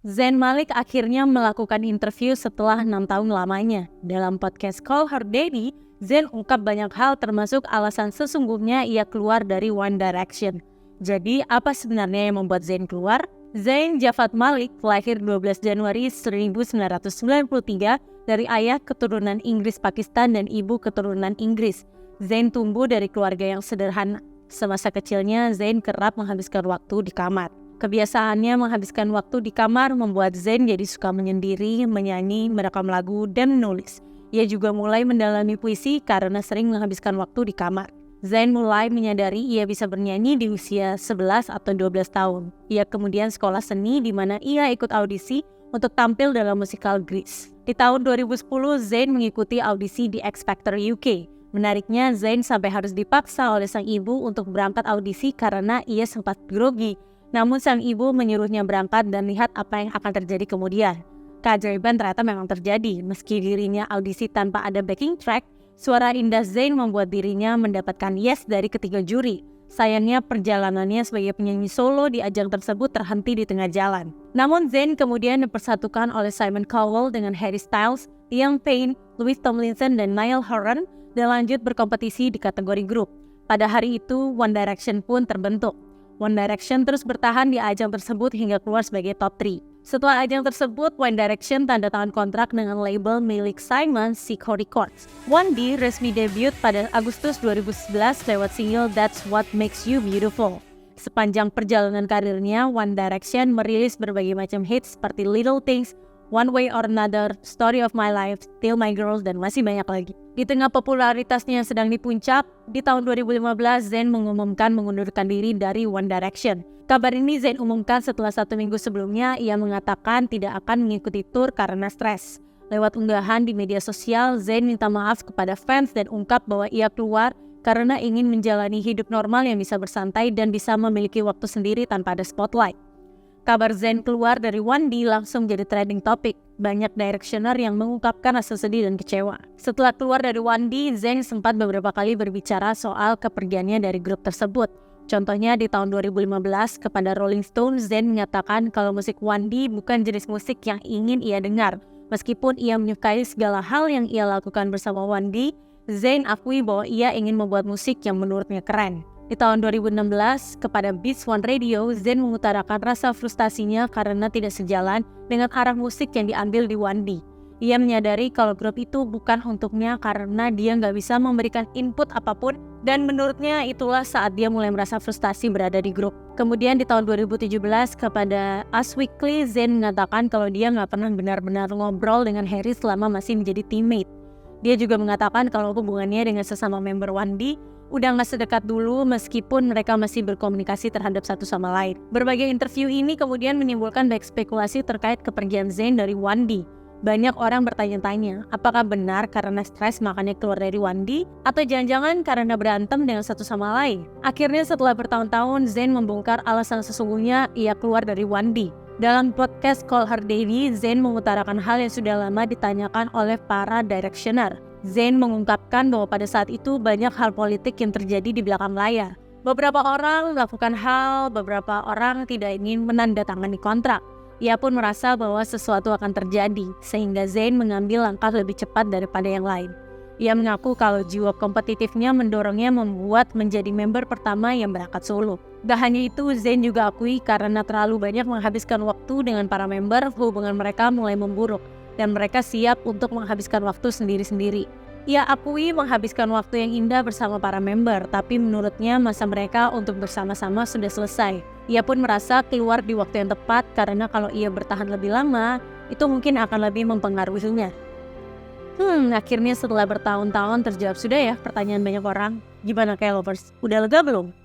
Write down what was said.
Zayn Malik akhirnya melakukan interview setelah 6 tahun lamanya. Dalam podcast Call Her Daddy, Zayn ungkap banyak hal termasuk alasan sesungguhnya ia keluar dari One Direction. Jadi, apa sebenarnya yang membuat Zayn keluar? Zayn Javad Malik lahir 12 Januari 1993 dari ayah keturunan Inggris Pakistan dan ibu keturunan Inggris. Zayn tumbuh dari keluarga yang sederhana. Semasa kecilnya, Zayn kerap menghabiskan waktu di kamar. Kebiasaannya menghabiskan waktu di kamar membuat Zayn jadi suka menyendiri, menyanyi, merekam lagu, dan menulis. Ia juga mulai mendalami puisi karena sering menghabiskan waktu di kamar. Zayn mulai menyadari ia bisa bernyanyi di usia 11 atau 12 tahun. Ia kemudian sekolah seni di mana ia ikut audisi untuk tampil dalam musikal Grease. Di tahun 2010, Zayn mengikuti audisi di X Factor UK. Menariknya, Zayn sampai harus dipaksa oleh sang ibu untuk berangkat audisi karena ia sempat grogi. Namun sang ibu menyuruhnya berangkat dan lihat apa yang akan terjadi kemudian. Keajaiban ternyata memang terjadi. Meski dirinya audisi tanpa ada backing track, suara indah Zayn membuat dirinya mendapatkan yes dari ketiga juri. Sayangnya perjalanannya sebagai penyanyi solo di ajang tersebut terhenti di tengah jalan. Namun Zayn kemudian dipersatukan oleh Simon Cowell dengan Harry Styles, Liam Payne, Louis Tomlinson, dan Niall Horan dan lanjut berkompetisi di kategori grup. Pada hari itu, One Direction pun terbentuk. One Direction terus bertahan di ajang tersebut hingga keluar sebagai top 3. Setelah ajang tersebut, One Direction tanda tangan kontrak dengan label milik Simon, Syco Records. One D resmi debut pada Agustus 2011 lewat single That's What Makes You Beautiful. Sepanjang perjalanan karirnya, One Direction merilis berbagai macam hits seperti Little Things, One Way or Another, Story of My Life, Still My Girl, dan masih banyak lagi. Di tengah popularitasnya yang sedang di puncak, di tahun 2015 Zayn mengumumkan mengundurkan diri dari One Direction. Kabar ini Zayn umumkan setelah 1 minggu sebelumnya ia mengatakan tidak akan mengikuti tur karena stres. Lewat unggahan di media sosial, Zayn minta maaf kepada fans dan ungkap bahwa ia keluar karena ingin menjalani hidup normal yang bisa bersantai dan bisa memiliki waktu sendiri tanpa ada spotlight. Kabar Zayn keluar dari One D langsung jadi trending topic. Banyak directioner yang mengungkapkan rasa sedih dan kecewa. Setelah keluar dari One D, Zayn sempat beberapa kali berbicara soal kepergiannya dari grup tersebut. Contohnya di tahun 2015 kepada Rolling Stone, Zayn menyatakan kalau musik One D bukan jenis musik yang ingin ia dengar. Meskipun ia menyukai segala hal yang ia lakukan bersama One D, Zayn akui bahwa ia ingin membuat musik yang menurutnya keren. Di tahun 2016, kepada Beats One Radio, Zayn mengutarakan rasa frustasinya karena tidak sejalan dengan arah musik yang diambil di One D. Ia menyadari kalau grup itu bukan untuknya karena dia nggak bisa memberikan input apapun dan menurutnya itulah saat dia mulai merasa frustasi berada di grup. Kemudian di tahun 2017, kepada Us Weekly, Zayn mengatakan kalau dia nggak pernah benar-benar ngobrol dengan Harry selama masih menjadi teammate. Dia juga mengatakan kalau hubungannya dengan sesama member One D udah gak sedekat dulu meskipun mereka masih berkomunikasi terhadap satu sama lain. Berbagai interview ini kemudian menimbulkan banyak spekulasi terkait kepergian Zayn dari One D. Banyak orang bertanya-tanya, apakah benar karena stres makanya keluar dari One D? Atau jangan-jangan karena berantem dengan satu sama lain? Akhirnya setelah bertahun-tahun, Zayn membongkar alasan sesungguhnya ia keluar dari One D. Dalam podcast Call Her Daddy, Zayn mengutarakan hal yang sudah lama ditanyakan oleh para directioner. Zayn mengungkapkan bahwa pada saat itu banyak hal politik yang terjadi di belakang layar. Beberapa orang melakukan hal, beberapa orang tidak ingin menandatangani kontrak. Ia pun merasa bahwa sesuatu akan terjadi, sehingga Zayn mengambil langkah lebih cepat daripada yang lain. Ia mengaku kalau jiwa kompetitifnya mendorongnya membuat menjadi member pertama yang berangkat solo. Gak hanya itu, Zayn juga akui karena terlalu banyak menghabiskan waktu dengan para member, hubungan mereka mulai memburuk. Dan mereka siap untuk menghabiskan waktu sendiri-sendiri. Ia akui menghabiskan waktu yang indah bersama para member, tapi menurutnya masa mereka untuk bersama-sama sudah selesai. Ia pun merasa keluar di waktu yang tepat karena kalau ia bertahan lebih lama, itu mungkin akan lebih mempengaruhinya. Akhirnya setelah bertahun-tahun terjawab sudah ya pertanyaan banyak orang. Gimana kayak lovers? Udah lega belum?